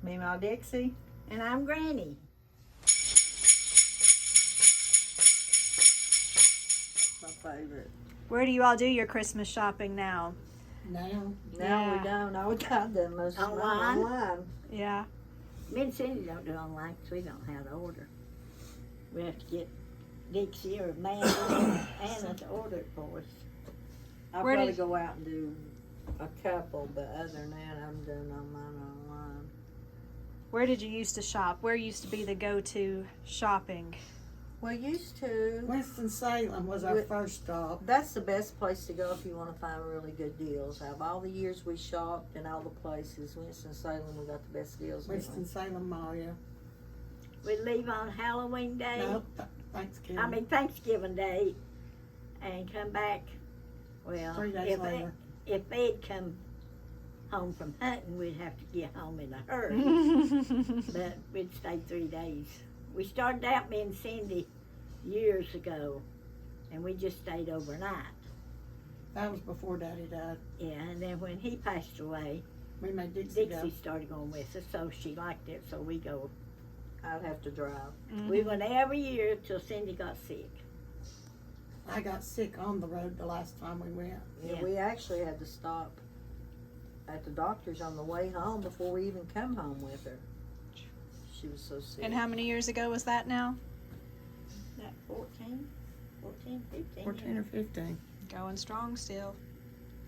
Meemaw Dixie. And I'm Granny. That's my favorite. Where do you all do your Christmas shopping now? Now Yeah. we don't. I would have done most of mine online. Yeah. Me and Cindy don't do online because we don't know how to order. We have to get Dixie or Anna to order it for us. I'll Where probably did- go out and do a couple, but other than that, I'm doing all mine online. Where did you used to shop? Where used to be the go-to shopping? We used to. Winston-Salem was our first stop. That's the best place to go if you want to find really good deals. Out of all the years we shopped and all the places, Winston-Salem, we got the best deals. Winston-Salem Mall, yeah. We leave on Halloween Day. No, Thanksgiving. I mean Thanksgiving Day, and come back. Well, 3 days later. if they'd come home from hunting, we'd have to get home in a hurry. But we'd stay 3 days. We started out, me and Cindy, years ago, and we just stayed overnight. That was before Daddy died. Yeah, and then when he passed away, We made Dixie Dixie go. started going with us, so she liked it, so we go. I'd have to drive. We went every year till Cindy got sick. I got sick on the road the last time we went. Yeah, Yeah. we actually had to stop at the doctor's on the way home before we even come home with her. She was so sick. And how many years ago was that now? That 14, 15. 14 or 15. Going strong still.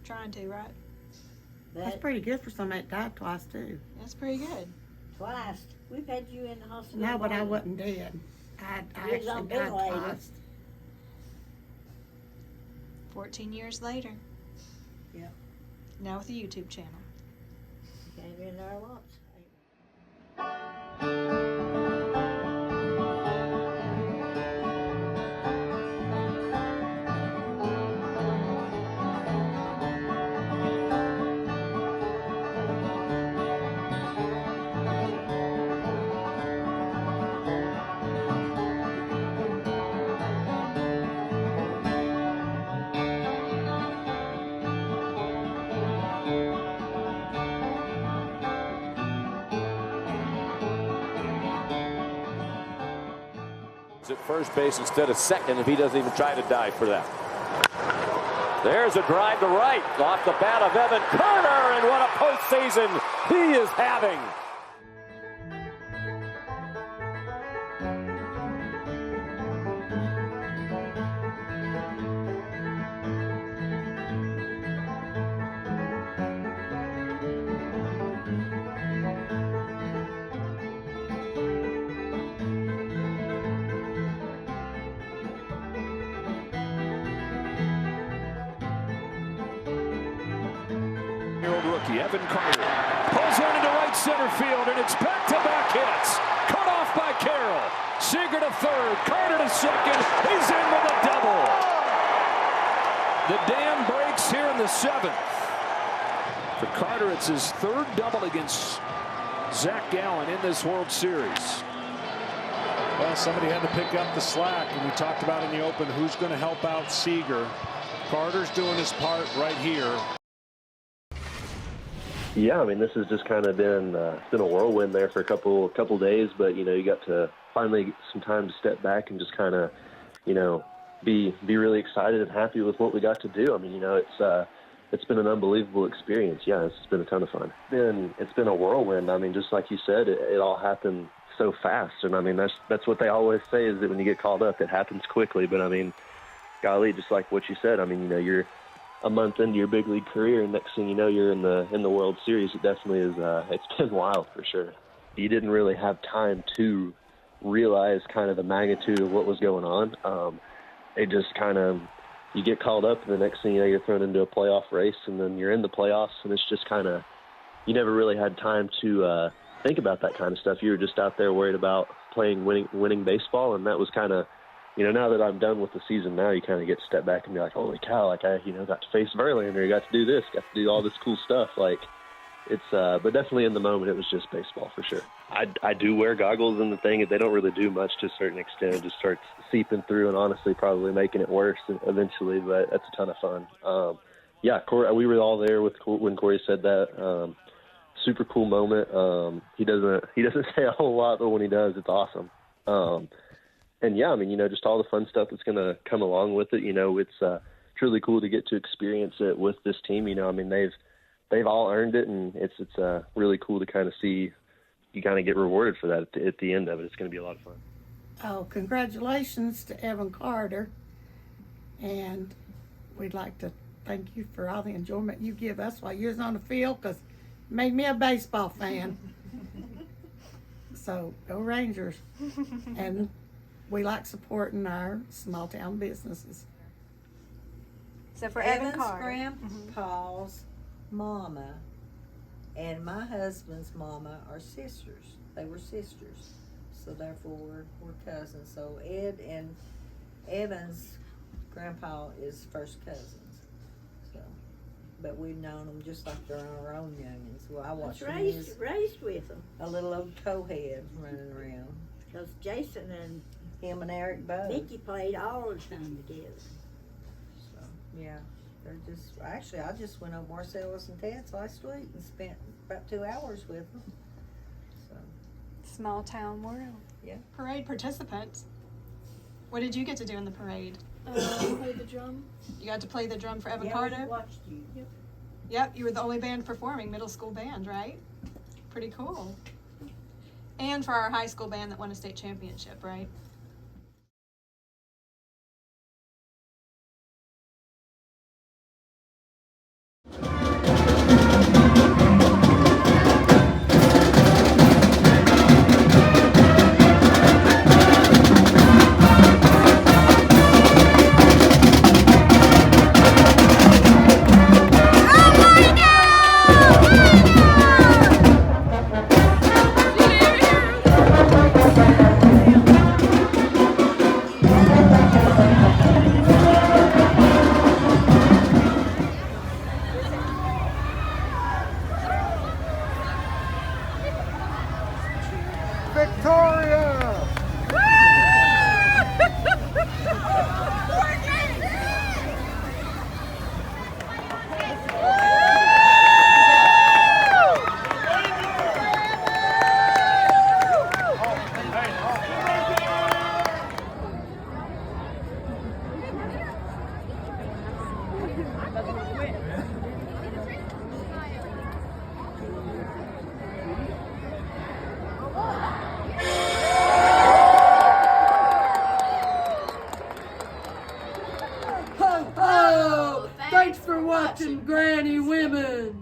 Trying to, right? That's But pretty good for somebody that died twice, too. That's pretty good. twice. We've had you in the hospital. No, but I more. wasn't dead. I You was on actually died ventilator. twice. 14 years later. Yeah. Now with a YouTube channel. Came in our lots. At first base instead of second if he doesn't even try to dive for that. There's a drive to right off the bat of Evan Carter, and what a postseason he is having. Rookie Evan Carter pulls one into right center field, and it's back-to-back hits. Cut off by Carroll. Seager to third, Carter to second. He's in with a double. The dam breaks here in the seventh. For Carter, it's his third double against Zach Gallen in this World Series. Well, somebody had to pick up the slack, and we talked about in the open who's going to help out Seager. Carter's doing his part right here. Yeah, I mean, this has just kind of been it's been a whirlwind there for a couple days, but you got to finally get some time to step back and just kind of be really excited and happy with what we got to do. I mean, it's been an unbelievable experience. Yeah, it's been a ton of fun. It's been a whirlwind. I mean, just like you said, it all happened so fast, and I mean that's what they always say is that when you get called up, it happens quickly. But I mean, golly, just like what you said, I mean, you're a month into your big league career, and next thing you know, you're in the World Series. It definitely is. It's been wild for sure. You didn't really have time to realize kind of the magnitude of what was going on. It just kind of, you get called up, and the next thing you know, you're thrown into a playoff race, and then you're in the playoffs, and it's just kind of, you never really had time to think about that kind of stuff. You were just out there worried about playing winning baseball, and that was kind of, now that I'm done with the season now, you kind of get to step back and be like, holy cow, like I, got to face Verlander, got to do this, got to do all this cool stuff. Like it's, but definitely in the moment, it was just baseball for sure. I do wear goggles, and the thing is they don't really do much to a certain extent. It just starts seeping through and honestly probably making it worse eventually, but that's a ton of fun. Yeah, Corey, we were all there when Corey said that. super cool moment. He doesn't say a whole lot, but when he does, it's awesome. And yeah, I mean, just all the fun stuff that's going to come along with it. It's truly cool to get to experience it with this team. I mean, they've all earned it, and it's really cool to kind of see you kind of get rewarded for that at the end of it. It's going to be a lot of fun. Oh, congratulations to Evan Carter. And we'd like to thank you for all the enjoyment you give us while you was on the field, because it made me a baseball fan. So go Rangers. And we like supporting our small town businesses. So for Evan Evan's Carter. grandpa's mama and my husband's mama are sisters. They were sisters, so therefore we're cousins. So Ed and Evan's grandpa is first cousins. So, but we've known them just like they're our own youngins. Well, I watched them as Raised with them, a little old co-head running around. because Jason and Him and Eric both. Vicky played all the time together. So, yeah, they're just, actually, I just went over Marcellus and Ted's last week and spent about 2 hours with them. So, Small town world. Parade participants. What did you get to do in the parade? Play the drum. You got to play the drum for Evan Yeah, Carter? we watched you. Yep, you were the only band performing, middle school band, right? Pretty cool. And for our high school band that won a state championship, right? Thanks for watching Granny Women.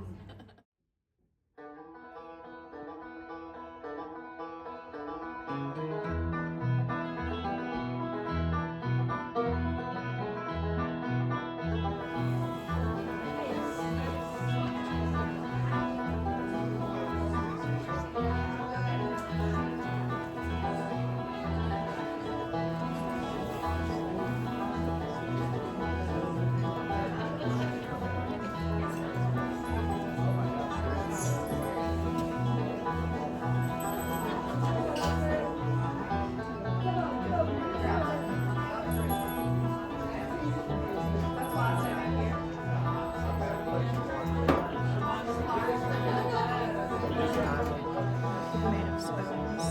Made of spoons,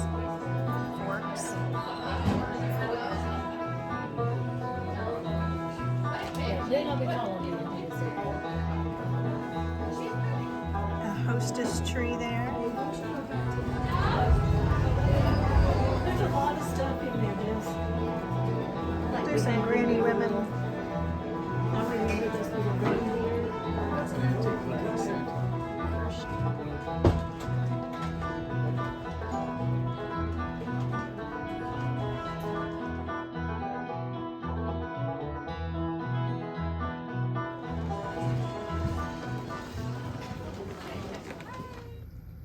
forks. A hostess tree there. There's a lot of stuff in there. There's some granny women. I remember this little room here.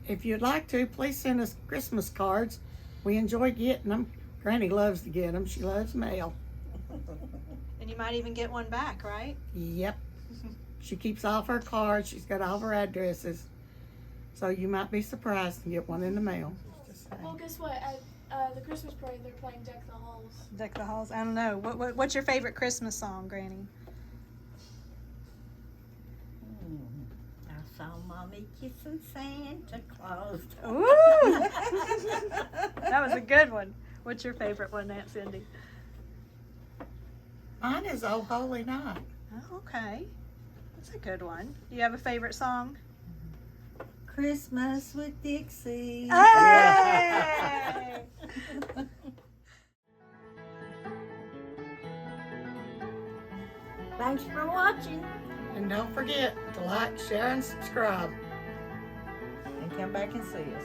If you'd like to, please send us Christmas cards. We enjoy getting them. Granny loves to get them. She loves mail. And you might even get one back, right? Yep. She keeps all of her cards. She's got all of her addresses. So you might be surprised and get one in the mail. Just saying. Well, guess what? At the Christmas parade, they're playing Deck the Halls. Deck the halls. I don't know. What's your favorite Christmas song, Granny? Our saw Mommy kissing Santa Claus. Ooh, that was a good one. What's your favorite one, Aunt Cindy? Mine is Oh Holy Night. Oh, okay, that's a good one. Do you have a favorite song? Christmas with Dixie. Hey! Thanks for watching. And don't forget to like, share, and subscribe. And come back and see us.